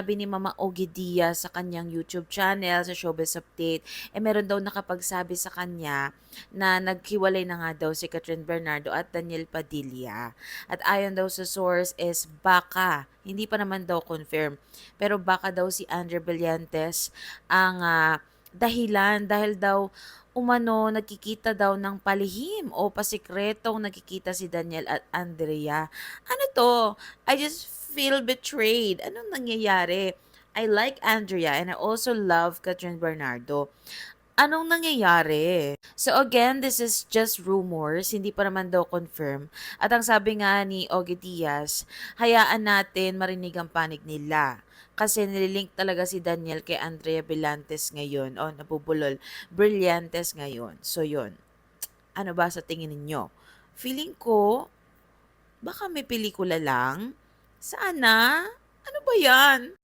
Sabi ni Mama Ogie Diaz sa kanyang YouTube channel, sa Showbiz Update, meron daw nakapagsabi sa kanya na naghiwalay na nga daw si Catherine Bernardo at Daniel Padilla. At ayon daw sa source is baka, hindi pa naman daw confirm, pero baka daw si Andre Brillantes ang dahilan dahil daw umano nagkikita daw ng palihim o pasikretong nagkikita si Daniel at Andrea. Ano to? I just feel betrayed. Anong nangyayari? I like Andrea and I also love Catherine Bernardo. Anong nangyayari? So again, this is just rumors, hindi pa naman daw confirm. At ang sabi nga ni Ogie Diaz, hayaan natin marinig ang panig nila. Kasi nililink talaga si Daniel kay Andrea Brillantes ngayon. O, nabubulol. Brillantes ngayon. So, yun. Ano ba sa tingin ninyo? Feeling ko, baka may pelikula lang? Sana? Ano ba yan?